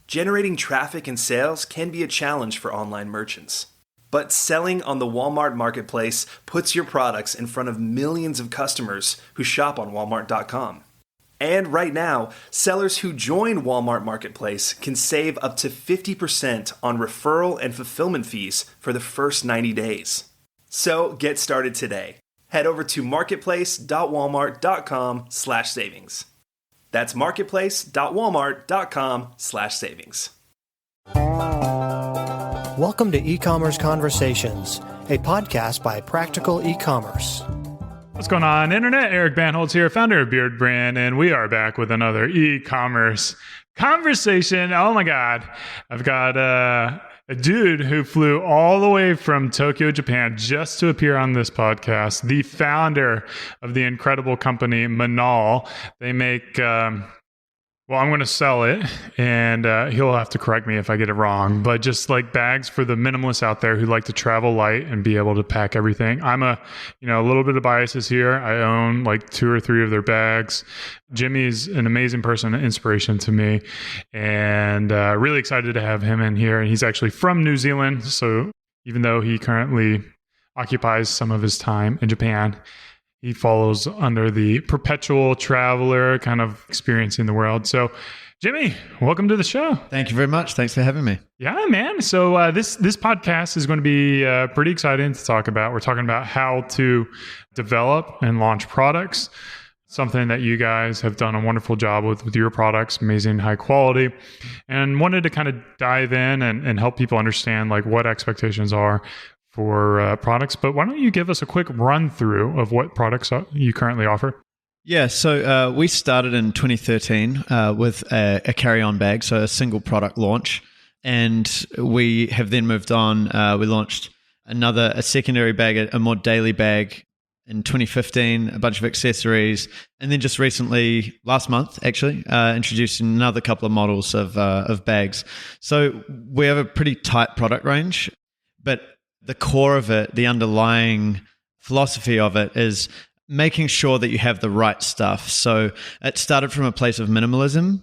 Generating traffic and sales can be a challenge for online merchants. But selling on the Walmart Marketplace puts your products in front of millions of customers who shop on Walmart.com. And right now, sellers who join Walmart Marketplace can save up to 50% on referral and fulfillment fees for the first 90 days. So get started today. Head over to marketplace.walmart.com/savings. That's marketplace.walmart.com/savings. Welcome to E-Commerce Conversations, a podcast by Practical E-Commerce. What's going on, Internet? Eric Bandholz here, founder of Beardbrand, and we are back with another e-commerce conversation. Oh my God. I've got a dude who flew all the way from Tokyo, Japan, just to appear on this podcast, the founder of the incredible company Minaal. They make... Well, I'm going to sell it, and he'll have to correct me if I get it wrong, but just like bags for the minimalists out there who like to travel light and be able to pack everything. I'm a little bit of biases here. I own like 2 or 3 of their bags. Jimmy's an amazing person, an inspiration to me, and really excited to have him in here. And he's actually from New Zealand, so even though he currently occupies some of his time in Japan, he follows under the perpetual traveler, kind of experiencing the world. So, Jimmy, welcome to the show. Thank you very much. Thanks for having me. Yeah, man. So this podcast is going to be pretty exciting to talk about. We're talking about how to develop and launch products, something that you guys have done a wonderful job with your products, amazing high quality, and wanted to kind of dive in and help people understand like what expectations are for products. But why don't you give us a quick run through of what products you currently offer? Yeah, so we started in 2013 with a carry-on bag, so a single product launch. And we have then moved on. We launched a secondary bag, a more daily bag in 2015, a bunch of accessories. And then just recently, last month actually, introduced another couple of models of bags. So we have a pretty tight product range, but the core of it, the underlying philosophy of it is making sure that you have the right stuff. So it started from a place of minimalism,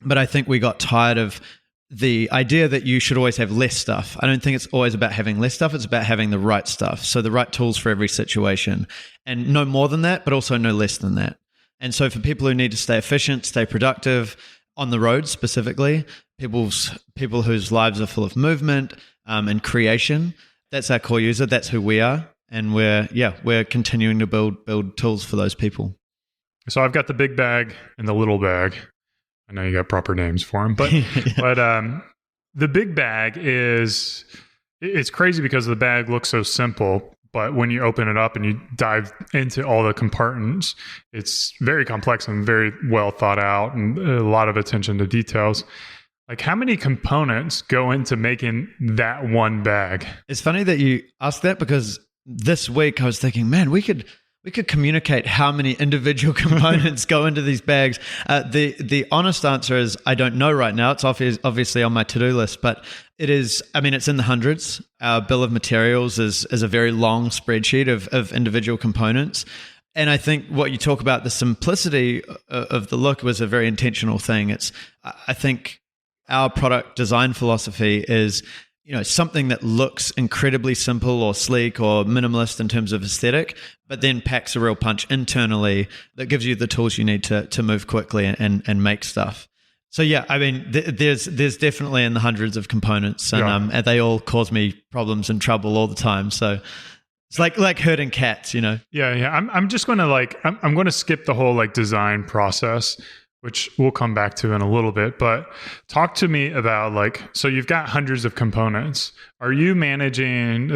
but I think we got tired of the idea that you should always have less stuff. I don't think it's always about having less stuff. It's about having the right stuff. So the right tools for every situation, and no more than that, but also no less than that. And so for people who need to stay efficient, stay productive on the road specifically, people whose lives are full of movement and creation, that's our core user. That's who we are. And we're continuing to build tools for those people. So I've got the big bag and the little bag. I know you got proper names for them, but the big bag it's crazy because the bag looks so simple, but when you open it up and you dive into all the compartments, it's very complex and very well thought out and a lot of attention to details. Like, how many components go into making that one bag? It's funny that you asked that, because this week I was thinking, man, we could communicate how many individual components go into these bags. The honest answer is I don't know right now. It's obviously on my to-do list, but it's in the hundreds. Our bill of materials is a very long spreadsheet of individual components. And I think what you talk about, the simplicity of the look, was a very intentional thing. I think our product design philosophy is, something that looks incredibly simple or sleek or minimalist in terms of aesthetic, but then packs a real punch internally that gives you the tools you need to move quickly and make stuff. So yeah, there's definitely in the hundreds of components, and they all cause me problems and trouble all the time. So it's like herding cats, Yeah. I'm just going to I'm going to skip the whole design process, which we'll come back to in a little bit, but talk to me about so you've got hundreds of components. Are you managing,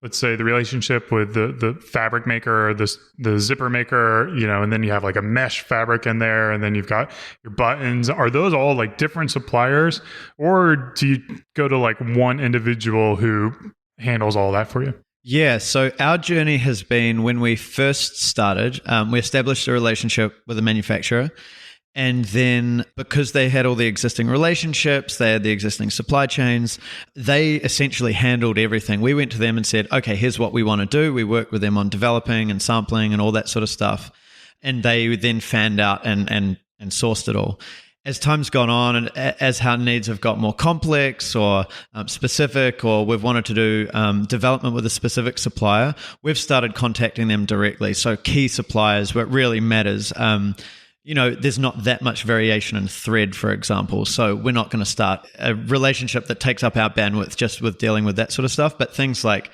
let's say, the relationship with the fabric maker or the zipper maker, and then you have a mesh fabric in there, and then you've got your buttons. Are those all different suppliers, or do you go to one individual who handles all that for you? Yeah, so our journey has been, when we first started, we established a relationship with a manufacturer. And then because they had all the existing relationships, they had the existing supply chains, they essentially handled everything. We went to them and said, okay, here's what we want to do. We worked with them on developing and sampling and all that sort of stuff. And they then fanned out and sourced it all. as time's gone on and as our needs have got more complex or specific, or we've wanted to do development with a specific supplier, we've started contacting them directly. So key suppliers where it really matters. There's not that much variation in thread, for example. So we're not going to start a relationship that takes up our bandwidth just with dealing with that sort of stuff. But things like,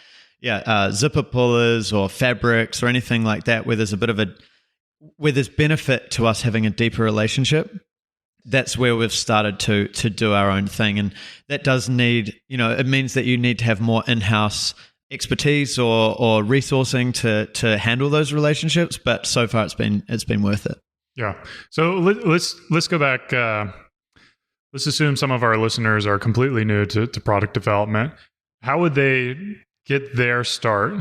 zipper pullers or fabrics or anything like that, where there's benefit to us having a deeper relationship, that's where we've started to do our own thing. And that does need, it means that you need to have more in-house expertise or resourcing to handle those relationships. But so far it's been worth it. Yeah. So let's go back. Let's assume some of our listeners are completely new to product development. How would they get their start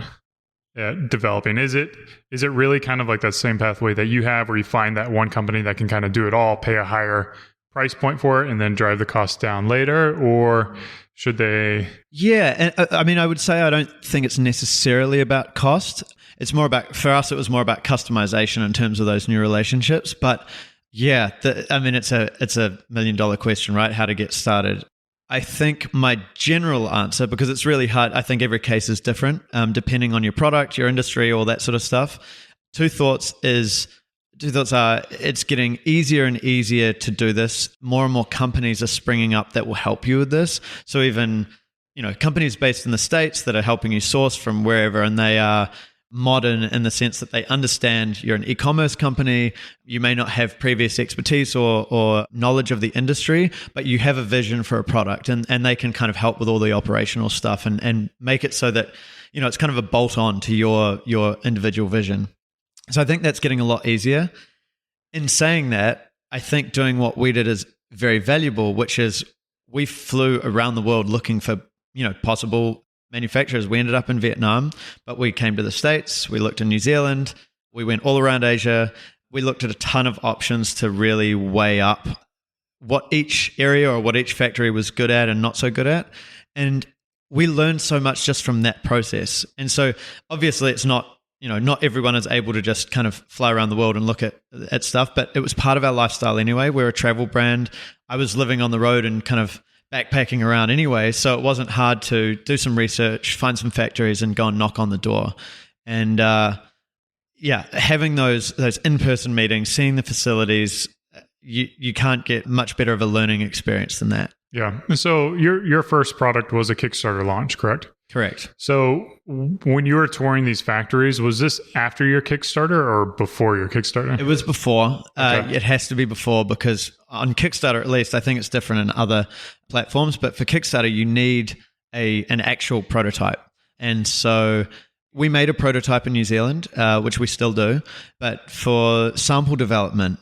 at developing? Is it really kind of like that same pathway that you have, where you find that one company that can kind of do it all, pay a higher price point for it, and then drive the cost down later? Or should they? Yeah. And I would say I don't think it's necessarily about cost. It's more about, for us, it was more about customization in terms of those new relationships. But yeah, it's a $1 million question, right? How to get started. I think my general answer, because it's really hard, I think every case is different, depending on your product, your industry, all that sort of stuff. Two thoughts are, it's getting easier and easier to do this. More and more companies are springing up that will help you with this. So even, companies based in the States that are helping you source from wherever, and they are modern in the sense that they understand you're an e-commerce company. You may not have previous expertise or knowledge of the industry, but you have a vision for a product, and they can kind of help with all the operational stuff and make it so that, it's kind of a bolt on to your individual vision. So I think that's getting a lot easier. In saying that, I think doing what we did is very valuable, which is we flew around the world looking for, possible manufacturers. We ended up in Vietnam, but we came to the States, we looked in New Zealand, we went all around Asia. We looked at a ton of options to really weigh up what each area or what each factory was good at and not so good at. And we learned so much just from that process. And so obviously it's not, not everyone is able to just kind of fly around the world and look at stuff, but it was part of our lifestyle anyway. We're a travel brand. I was living on the road and kind of backpacking around anyway, so it wasn't hard to do some research, find some factories, and go and knock on the door. And having those in-person meetings, seeing the facilities, you can't get much better of a learning experience than that. Yeah. So your first product was a Kickstarter launch, correct? Correct. So when you were touring these factories, was this after your Kickstarter or before your Kickstarter? It was before. Okay. It has to be before, because on Kickstarter, at least, I think it's different in other platforms, but for Kickstarter, you need an actual prototype. And so we made a prototype in New Zealand, which we still do, but for sample development,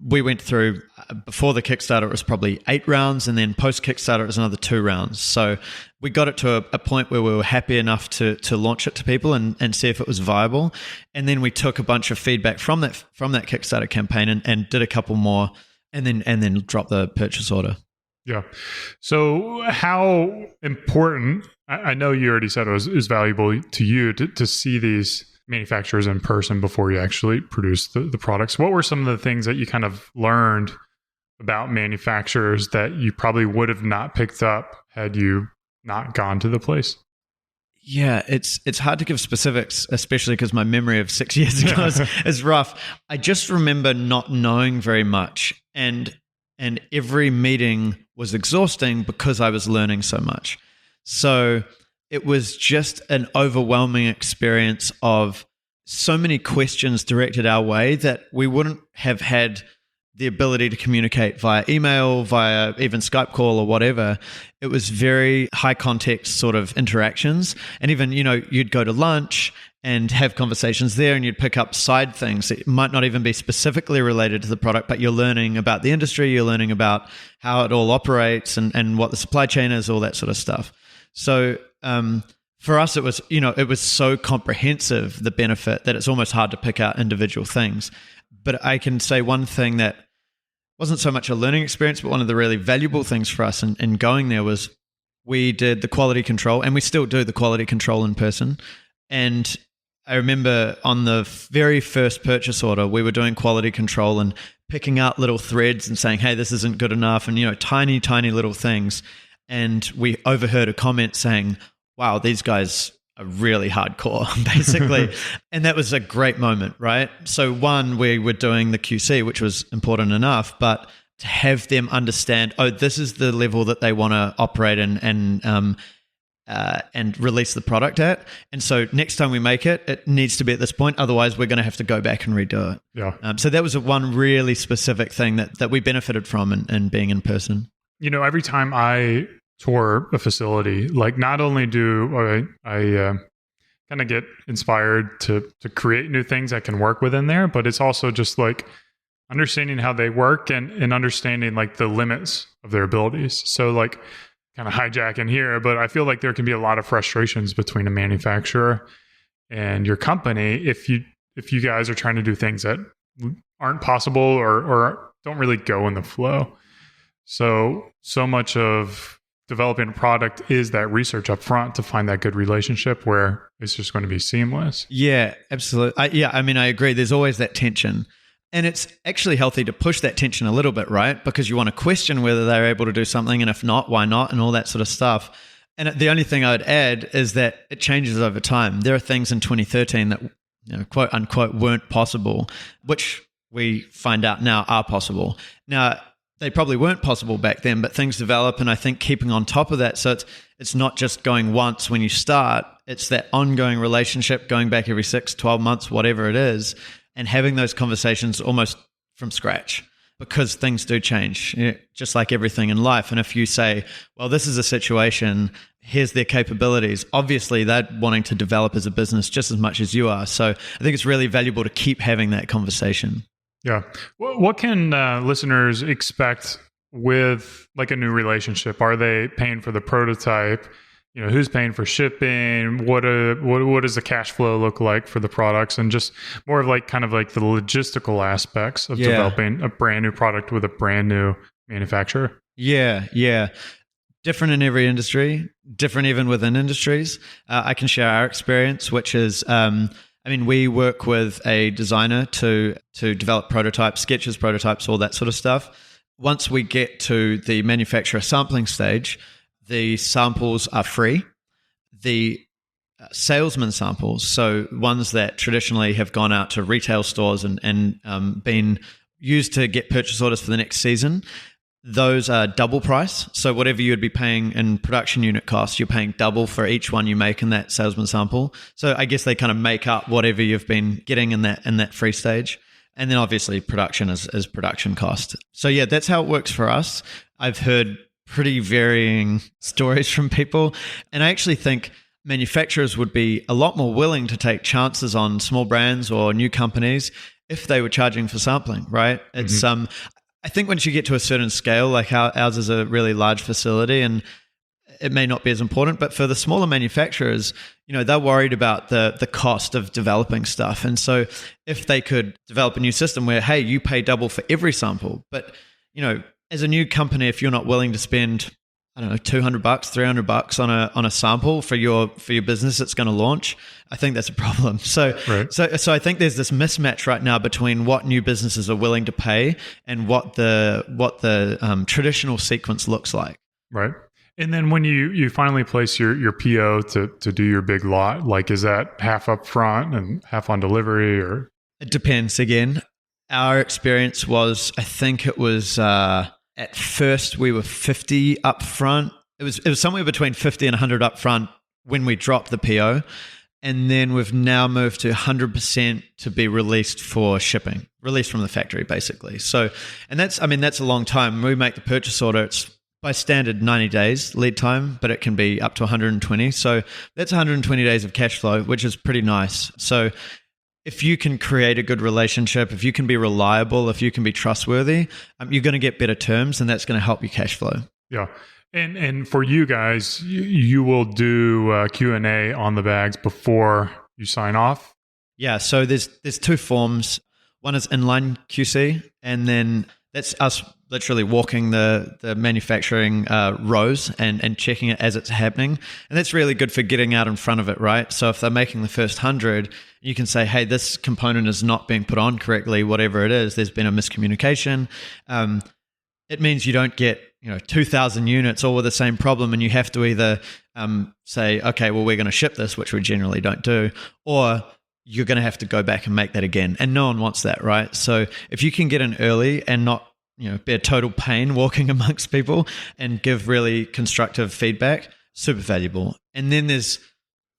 we went through, before the Kickstarter, it was probably 8 rounds, and then post-Kickstarter, it was another 2 rounds. So we got it to a point where we were happy enough to launch it to people and see if it was viable. And then we took a bunch of feedback from that Kickstarter campaign and did a couple more, and then dropped the purchase order. Yeah. So how important, I know you already said it was valuable to you to see these manufacturers in person before you actually produce the products. What were some of the things that you kind of learned about manufacturers that you probably would have not picked up had you not gone to the place? Yeah, it's hard to give specifics, especially because my memory of 6 years ago is rough. I just remember not knowing very much, and every meeting was exhausting because I was learning so much. So it was just an overwhelming experience of so many questions directed our way that we wouldn't have had the ability to communicate via email, via even Skype call or whatever. It was very high context sort of interactions. And even, you'd go to lunch and have conversations there, and you'd pick up side things that might not even be specifically related to the product, but you're learning about the industry, you're learning about how it all operates and what the supply chain is, all that sort of stuff. So for us, it was so comprehensive, the benefit, that it's almost hard to pick out individual things. But I can say one thing that wasn't so much a learning experience, but one of the really valuable things for us in going there was we did the quality control, and we still do the quality control in person. And I remember on the very first purchase order, we were doing quality control, and picking out little threads and saying, hey, this isn't good enough, and tiny little things. And we overheard a comment saying, wow, these guys are really hardcore, basically. And that was a great moment, right? So one, we were doing the QC, which was important enough, but to have them understand, oh, this is the level that they want to operate in and release the product at. And so next time we make it, it needs to be at this point. Otherwise, we're going to have to go back and redo it. Yeah. So that was one really specific thing that we benefited from in being in person. Every time I tour a facility, like not only do I kind of get inspired to create new things that can work within there, but it's also just like understanding how they work and understanding like the limits of their abilities. So like kind of hijacking here, but I feel like there can be a lot of frustrations between a manufacturer and your company if you guys are trying to do things that aren't possible or don't really go in the flow. So much of developing a product is that research up front to find that good relationship where it's just going to be seamless. Yeah, absolutely. I agree. There's always that tension. And it's actually healthy to push that tension a little bit, right? Because you want to question whether they're able to do something, and if not, why not, and all that sort of stuff. And the only thing I would add is that it changes over time. There are things in 2013 that, quote unquote, weren't possible, which we find out now are possible. Now, they probably weren't possible back then, but things develop, and I think keeping on top of that. So it's not just going once when you start, it's that ongoing relationship going back every 6, 12 months, whatever it is, and having those conversations almost from scratch, because things do change, just like everything in life. And if you say, well, this is a situation, here's their capabilities, obviously they're wanting to develop as a business just as much as you are. So I think it's really valuable to keep having that conversation. Yeah. What can listeners expect with like a new relationship? Are they paying for the prototype? Who's paying for shipping? What does the cash flow look like for the products? And just more of like kind of like the logistical aspects of developing a brand new product with a brand new manufacturer. Yeah. Different in every industry, different even within industries. I can share our experience, which is, we work with a designer to develop prototypes, sketches, prototypes, all that sort of stuff. Once we get to the manufacturer sampling stage, the samples are free. The salesman samples, so ones that traditionally have gone out to retail stores and been used to get purchase orders for the next season, those are double price. So whatever you would be paying in production unit cost, you're paying double for each one you make in that salesman sample. So I guess they kind of make up whatever you've been getting in that free stage. And then obviously production is production cost. So yeah, that's how it works for us. I've heard pretty varying stories from people. And I actually think manufacturers would be a lot more willing to take chances on small brands or new companies if they were charging for sampling, right? It's I think once you get to a certain scale, like ours is a really large facility and it may not be as important, but for the smaller manufacturers, they're worried about the cost of developing stuff. And so if they could develop a new system where, hey, you pay double for every sample, but as a new company, if you're not willing to spend, I don't know, $200, $300 on a sample for your business that's going to launch, I think that's a problem. So I think there's this mismatch right now between what new businesses are willing to pay and what the traditional sequence looks like. Right. And then when you finally place your PO to do your big lot, like is that half up front and half on delivery, or? It depends again. Our experience was, I think it was at first we were 50 up front. It was somewhere between 50 and 100 up front when we dropped the PO. And then we've now moved to 100% to be released for shipping, released from the factory basically. So, and that's a long time. When we make the purchase order, it's by standard 90 days lead time, but it can be up to 120. So that's 120 days of cash flow, which is pretty nice. So if you can create a good relationship, if you can be reliable, if you can be trustworthy, you're going to get better terms, and that's going to help your cash flow. Yeah. And for you guys, you will do Q&A on the bags before you sign off? Yeah. So there's two forms. One is inline QC, and then that's us literally walking the manufacturing rows and checking it as it's happening. And that's really good for getting out in front of it, right? So if they're making the first 100, you can say, hey, this component is not being put on correctly, whatever it is, there's been a miscommunication. It means you don't get 2,000 units all with the same problem, and you have to either say, okay, well, we're going to ship this, which we generally don't do, or you're going to have to go back and make that again. And no one wants that, right? So if you can get in early and not be a total pain walking amongst people and give really constructive feedback, super valuable. And then there's,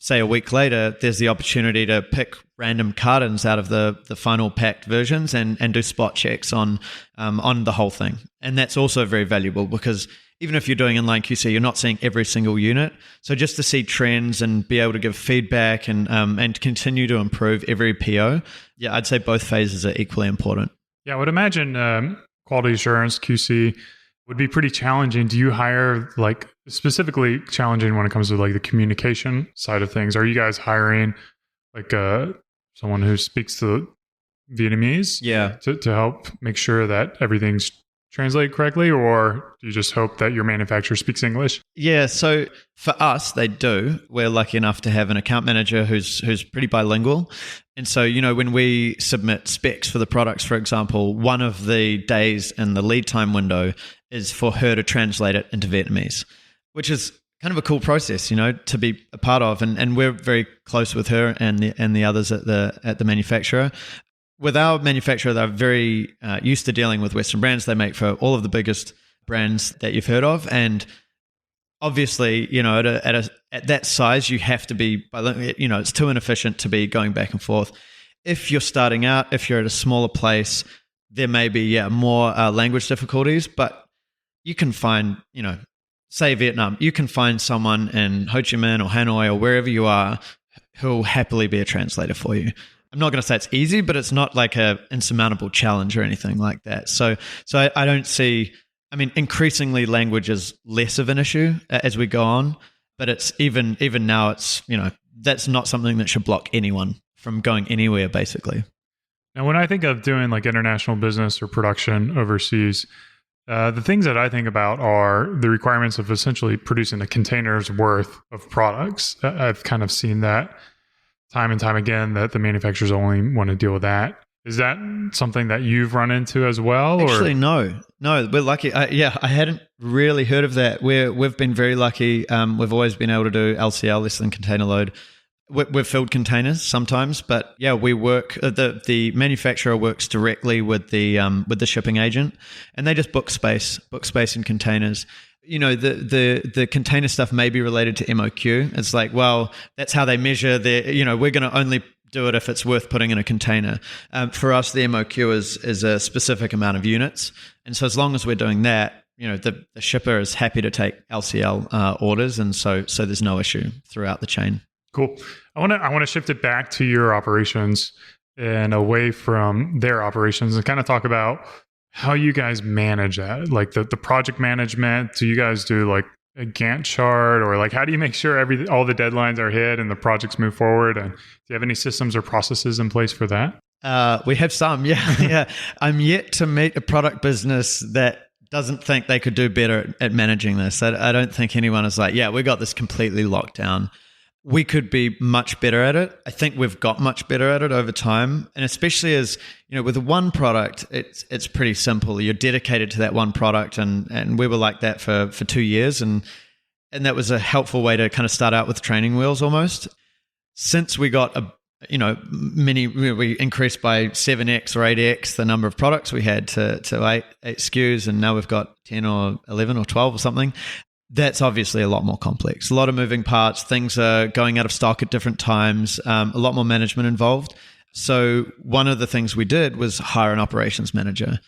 say, a week later, there's the opportunity to pick random cartons out of the final packed versions and do spot checks on the whole thing. And that's also very valuable because even if you're doing inline QC, you're not seeing every single unit. So just to see trends and be able to give feedback and continue to improve every PO, yeah, I'd say both phases are equally important. Yeah, I would imagine quality assurance, QC, would be pretty challenging. Do you hire, like, specifically challenging when it comes to like the communication side of things? Are you guys hiring like someone who speaks to Vietnamese to help make sure that everything's translated correctly, or do you just hope that your manufacturer speaks English? Yeah, so for us, they do. We're lucky enough to have an account manager who's pretty bilingual. And so, when we submit specs for the products, for example, one of the days in the lead time window is for her to translate it into Vietnamese, which is kind of a cool process, to be a part of. And we're very close with her and the others at the manufacturer. With our manufacturer, they're very used to dealing with Western brands. They make for all of the biggest brands that you've heard of. And obviously, at that size, you have to be, it's too inefficient to be going back and forth. If you're starting out, if you're at a smaller place, there may be more language difficulties, but you can find, say Vietnam, you can find someone in Ho Chi Minh or Hanoi or wherever you are who'll happily be a translator for you. I'm not going to say it's easy, but it's not like a insurmountable challenge or anything like that. So I don't see, increasingly language is less of an issue as we go on, but it's even now it's, that's not something that should block anyone from going anywhere, basically. Now, when I think of doing like international business or production overseas, the things that I think about are the requirements of essentially producing a container's worth of products. I've kind of seen that time and time again, that the manufacturers only want to deal with that. Is that something that you've run into as well? Actually, no, we're lucky. I hadn't really heard of that. We've been very lucky. We've always been able to do LCL, less than container load. We've filled containers sometimes, but yeah, we work. The manufacturer works directly with the shipping agent, and they just book space in containers. The container stuff may be related to MOQ. It's like, well, that's how they measure we're going to only do it if it's worth putting in a container. For us, the MOQ is a specific amount of units. And so as long as we're doing that, the shipper is happy to take LCL orders. And so there's no issue throughout the chain. Cool. I want to shift it back to your operations and away from their operations and kind of talk about how you guys manage that, like the project management. Do you guys do like a Gantt chart, or like how do you make sure all the deadlines are hit and the projects move forward? And do you have any systems or processes in place for that? We have some, yeah. I'm yet to meet a product business that doesn't think they could do better at managing this. I don't think anyone is like, yeah, we got this completely locked down. We could be much better at it. I think we've got much better at it over time. And especially as, with one product, it's pretty simple. You're dedicated to that one product. And we were like that for 2 years. And that was a helpful way to kind of start out with training wheels almost. Since we got we increased by 7x or 8x the number of products we had to 8 SKUs. And now we've got 10 or 11 or 12 or something. That's obviously a lot more complex. A lot of moving parts. Things are going out of stock at different times. A lot more management involved. So one of the things we did was hire an operations manager.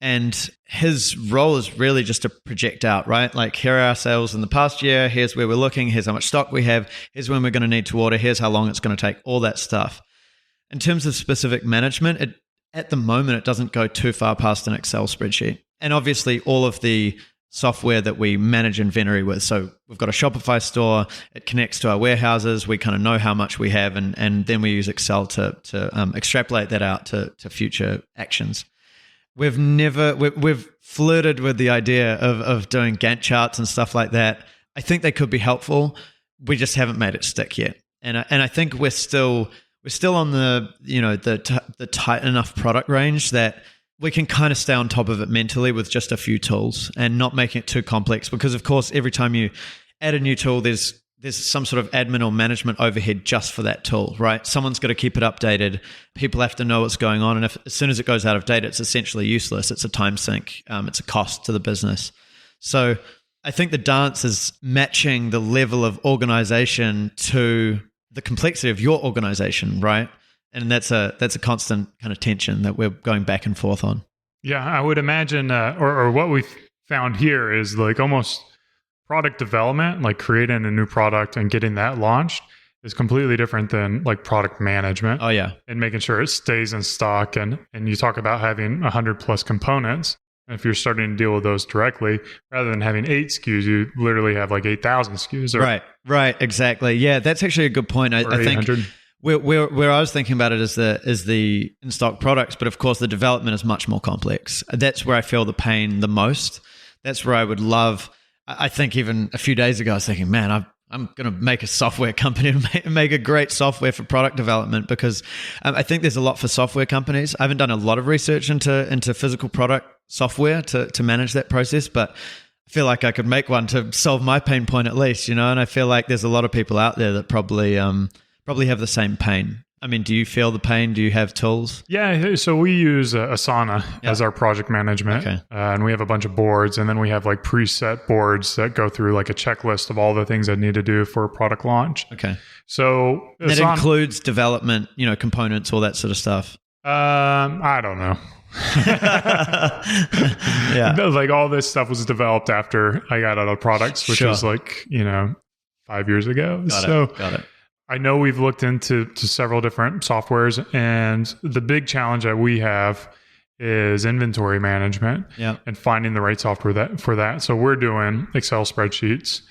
And his role is really just to project out, right? Like, here are our sales in the past year. Here's where we're looking. Here's how much stock we have. Here's when we're going to need to order. Here's how long it's going to take. All that stuff. In terms of specific management, at the moment, it doesn't go too far past an Excel spreadsheet. And obviously, all of the software that we manage inventory with. So we've got a Shopify store. It connects to our warehouses. We kind of know how much we have, and then we use Excel to extrapolate that out to future actions. we've flirted with the idea of doing Gantt charts and stuff like that. I think they could be helpful. We just haven't made it stick yet. And I think we're still on the tight enough product range that we can kind of stay on top of it mentally with just a few tools and not making it too complex, because of course every time you add a new tool, there's some sort of admin or management overhead just for that tool, right? Someone's got to keep it updated. People have to know what's going on. And as soon as it goes out of date, it's essentially useless. It's a time sink. It's a cost to the business. So I think the dance is matching the level of organization to the complexity of your organization, right? And that's a constant kind of tension that we're going back and forth on. Yeah, I would imagine, or what we've found here is like almost product development, like creating a new product and getting that launched is completely different than like product management. Oh yeah. And making sure it stays in stock. And you talk about having 100 plus components. And if you're starting to deal with those directly, rather than having 8 SKUs, you literally have like 8,000 SKUs. Right, exactly. Yeah, that's actually a good point. I think where I was thinking about it is the in-stock products, but of course the development is much more complex. That's where I feel the pain the most. That's where I would love. I think even a few days ago I was thinking, man, I'm going to make a software company and make a great software for product development, because I think there's a lot for software companies. I haven't done a lot of research into physical product software to manage that process, but I feel like I could make one to solve my pain point at least, and I feel like there's a lot of people out there that probably have the same pain. I mean, do you feel the pain? Do you have tools? Yeah, so we use Asana as our project management. Okay. And we have a bunch of boards, and then we have like preset boards that go through like a checklist of all the things I need to do for a product launch. Okay. So that includes development, components, all that sort of stuff. I don't know. Yeah. Like all this stuff was developed after I got out of products, which was like, 5 years ago. Got it. I know we've looked into several different softwares, and the big challenge that we have is inventory management and finding the right software for that. So we're doing Excel spreadsheets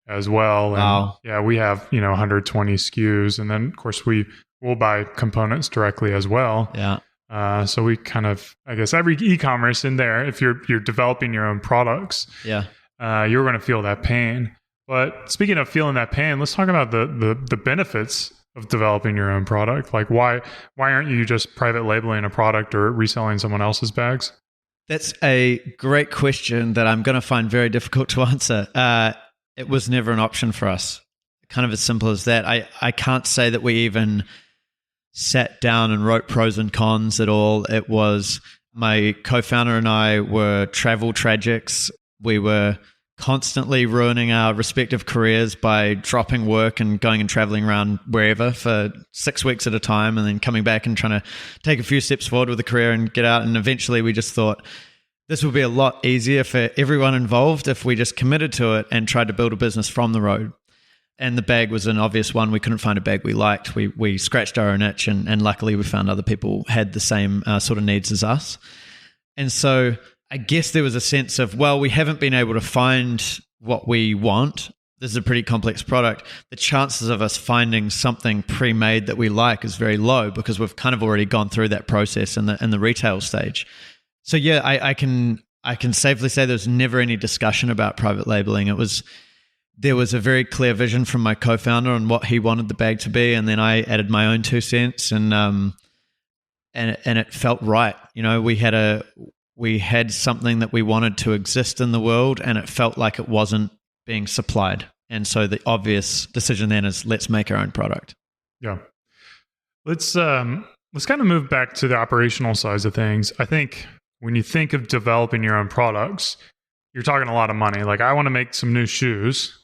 as well. And wow. We have, 120 SKUs. And then of course we'll buy components directly as well. Yeah. So we kind of, I guess every e-commerce in there, if you're developing your own products, you're going to feel that pain. But speaking of feeling that pain, let's talk about the benefits of developing your own product. Like why aren't you just private labeling a product or reselling someone else's bags? That's a great question that I'm going to find very difficult to answer. It was never an option for us. Kind of as simple as that. I can't say that we even sat down and wrote pros and cons at all. It was my co-founder and I were travel tragics. We were constantly ruining our respective careers by dropping work and going and traveling around wherever for 6 weeks at a time, and then coming back and trying to take a few steps forward with the career and get out. And eventually we just thought this would be a lot easier for everyone involved if we just committed to it and tried to build a business from the road. And the bag was an obvious one. We couldn't find a bag we liked. We scratched our own itch, and luckily we found other people had the same sort of needs as us. And so I guess there was a sense of, well, we haven't been able to find what we want. This is a pretty complex product. The chances of us finding something pre-made that we like is very low, because we've kind of already gone through that process in the retail stage. So yeah, I can safely say there's never any discussion about private labeling. There was a very clear vision from my co-founder on what he wanted the bag to be, and then I added my own 2 cents, and it felt right. We had something that we wanted to exist in the world, and it felt like it wasn't being supplied. And so the obvious decision then is, let's make our own product. Yeah. Let's kind of move back to the operational sides of things. I think when you think of developing your own products, you're talking a lot of money. Like, I want to make some new shoes.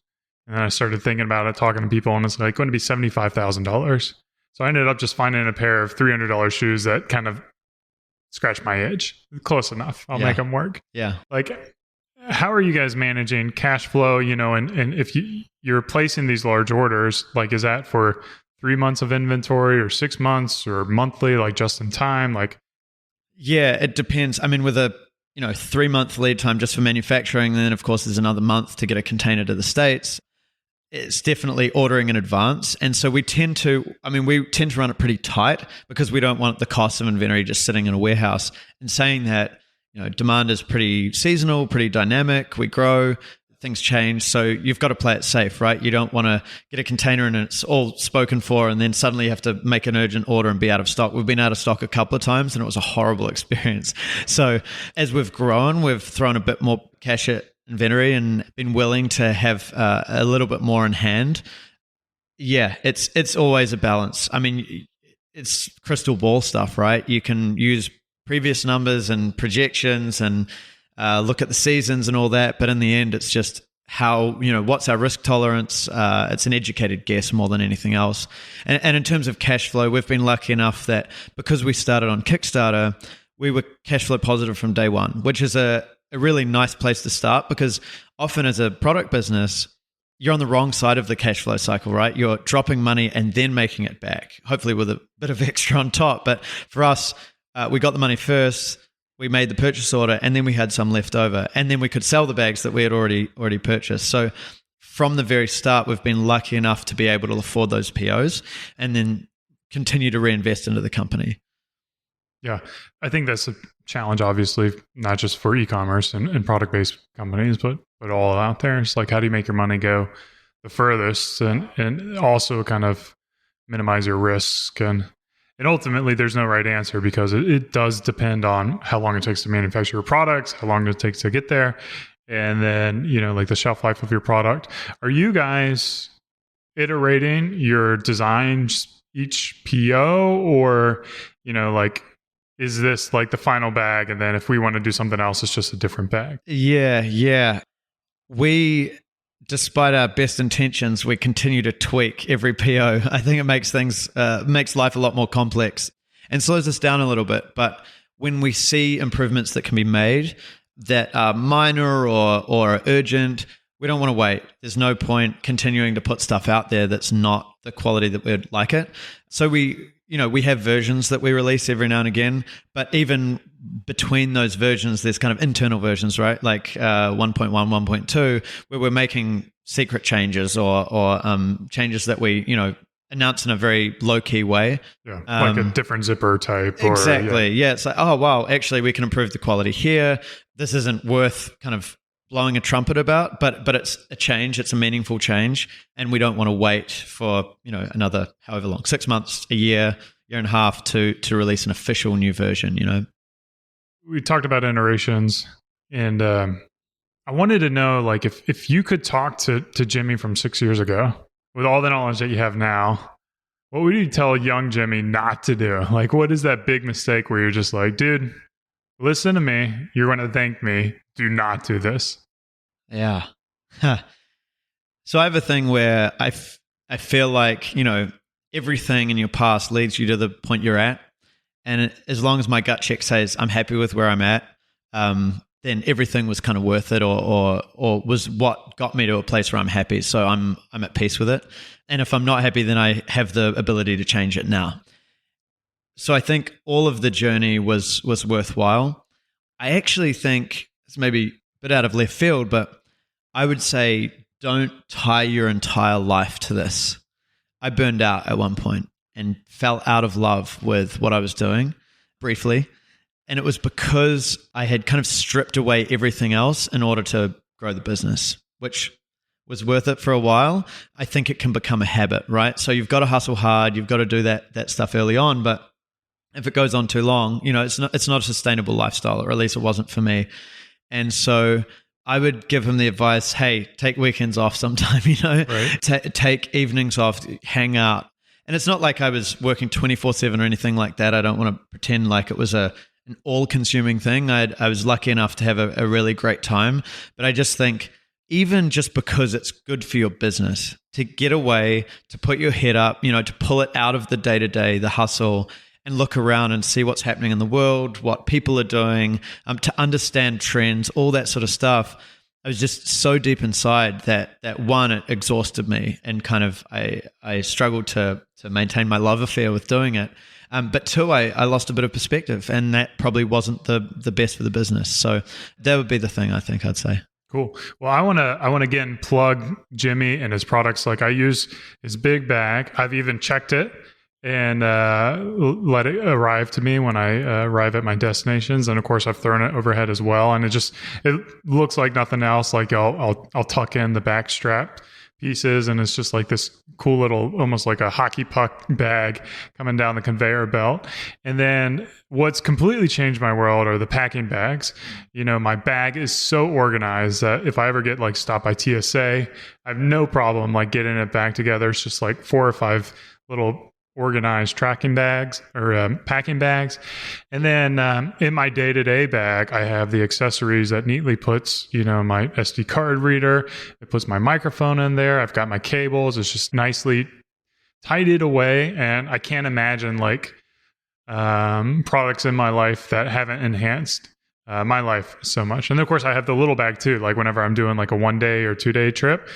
And then I started thinking about it, talking to people, and it's like going to be $75,000. So I ended up just finding a pair of $300 shoes that kind of scratch my itch. Close enough. I'll make them work. Yeah. Like, how are you guys managing cash flow? And if you're placing these large orders, like, is that for 3 months of inventory or 6 months or monthly, like just in time? Like, yeah, it depends. I mean, with a 3-month lead time just for manufacturing, and then of course there's another month to get a container to the States. It's definitely ordering in advance. And so we tend to run it pretty tight, because we don't want the cost of inventory just sitting in a warehouse. And saying that, demand is pretty seasonal, pretty dynamic. We grow, things change. So you've got to play it safe, right? You don't want to get a container and it's all spoken for and then suddenly you have to make an urgent order and be out of stock. We've been out of stock a couple of times and it was a horrible experience. So as we've grown, we've thrown a bit more cash at inventory and been willing to have a little bit more in hand. Yeah, it's always a balance. I mean, it's crystal ball stuff, right? You can use previous numbers and projections and look at the seasons and all that, but in the end, it's just how, what's our risk tolerance? It's an educated guess more than anything else. And in terms of cash flow, we've been lucky enough that because we started on Kickstarter, we were cash flow positive from day one, which is a really nice place to start because often as a product business, you're on the wrong side of the cash flow cycle, right? You're dropping money and then making it back, hopefully with a bit of extra on top. But for us, we got the money first, we made the purchase order, and then we had some left over, and then we could sell the bags that we had already purchased. So from the very start, we've been lucky enough to be able to afford those POs and then continue to reinvest into the company. Yeah, I think that's a challenge, obviously, not just for e-commerce and product-based companies, but all out there. It's like, how do you make your money go the furthest and also kind of minimize your risk? And ultimately, there's no right answer because it does depend on how long it takes to manufacture your products, how long it takes to get there, and then, like the shelf life of your product. Are you guys iterating your designs each PO or, is this like the final bag? And then if we want to do something else, it's just a different bag. Yeah. We, despite our best intentions, we continue to tweak every PO. I think it makes things, makes life a lot more complex and slows us down a little bit. But when we see improvements that can be made that are minor or urgent, we don't want to wait. There's no point continuing to put stuff out there that's not the quality that we'd like it. So we have versions that we release every now and again, but even between those versions, there's kind of internal versions, right? Like 1.1, 1.2, where we're making secret changes or changes that we, announce in a very low-key way. Yeah, like a different zipper type. Exactly, yeah. It's like, oh, wow, actually, we can improve the quality here. This isn't worth kind of blowing a trumpet about, but it's a change. It's a meaningful change, and we don't want to wait for another however long, 6 months, a year and a half to release an official new version. We talked about iterations, and I wanted to know, like, if you could talk to Jimmy from 6 years ago with all the knowledge that you have now, what would you tell young Jimmy not to do? Like, what is that big mistake where you're just like, dude, listen to me. You're going to thank me. Do not do this. Yeah. So I have a thing where I feel like, everything in your past leads you to the point you're at. And as long as my gut check says I'm happy with where I'm at, then everything was kind of worth it or was what got me to a place where I'm happy. So I'm at peace with it. And if I'm not happy, then I have the ability to change it now. So I think all of the journey was worthwhile. I actually think it's maybe a bit out of left field, but I would say don't tie your entire life to this. I burned out at one point and fell out of love with what I was doing briefly. And it was because I had kind of stripped away everything else in order to grow the business, which was worth it for a while. I think it can become a habit, right? So you've got to hustle hard. You've got to do that stuff early on. But if it goes on too long, it's not a sustainable lifestyle, or at least it wasn't for me. And so I would give him the advice, hey, take weekends off sometime, right. Take evenings off, hang out. And it's not like I was working 24/7 or anything like that. I don't want to pretend like it was an all-consuming thing. I was lucky enough to have a really great time. But I just think even just because it's good for your business, to get away, to put your head up, to pull it out of the day-to-day, the hustle, and look around and see what's happening in the world, what people are doing, to understand trends, all that sort of stuff. I was just so deep inside that one, it exhausted me, and kind of I struggled to maintain my love affair with doing it. But two, I lost a bit of perspective, and that probably wasn't the best for the business. So that would be the thing I think I'd say. Cool. Well, I want to again plug Jimmy and his products. Like, I use his big bag. I've even checked it. and let it arrive to me when I arrive at my destinations. And of course, I've thrown it overhead as well, and it looks like nothing else. Like I'll tuck in the back strap pieces, and it's just like this cool little, almost like a hockey puck bag coming down the conveyor belt. And then what's completely changed my world are the packing bags. My bag is so organized that if I ever get like stopped by TSA, I have no problem like getting it back together. It's just like 4 or 5 little organized tracking bags or packing bags. And then in my day-to-day bag, I have the accessories that neatly puts, my SD card reader. It puts my microphone in there. I've got my cables. It's just nicely tidied away. And I can't imagine like products in my life that haven't enhanced my life so much. And of course, I have the little bag too. Like whenever I'm doing like a 1-day or 2-day trip,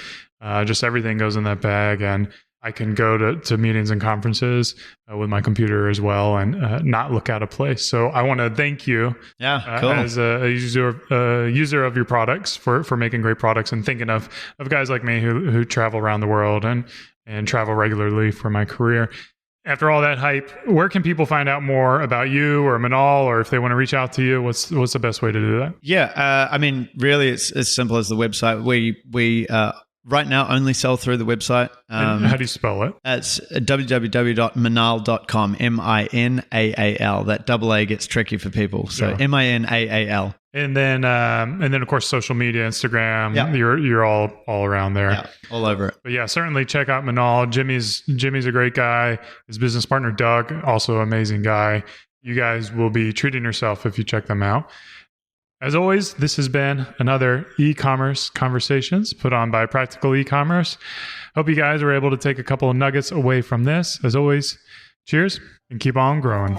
just everything goes in that bag, and I can go to meetings and conferences with my computer as well, and not look out of place. So I want to thank you as a user of your products for making great products, and thinking of guys like me who travel around the world and travel regularly for my career. After all that hype, where can people find out more about you or Minaal, or if they want to reach out to you, what's the best way to do that? Yeah, really, it's as simple as the website. We right now only sell through the website. How do you spell it? It's www.minaal.com, Minaal. That double A gets tricky for people. So Minaal. And then of course, social media, Instagram, you're all around there. Yeah, all over it. But yeah, certainly check out Minaal. Jimmy's a great guy. His business partner, Doug, also an amazing guy. You guys will be treating yourself if you check them out. As always, this has been another e-commerce conversations put on by Practical E-commerce. Hope you guys were able to take a couple of nuggets away from this. As always, cheers and keep on growing.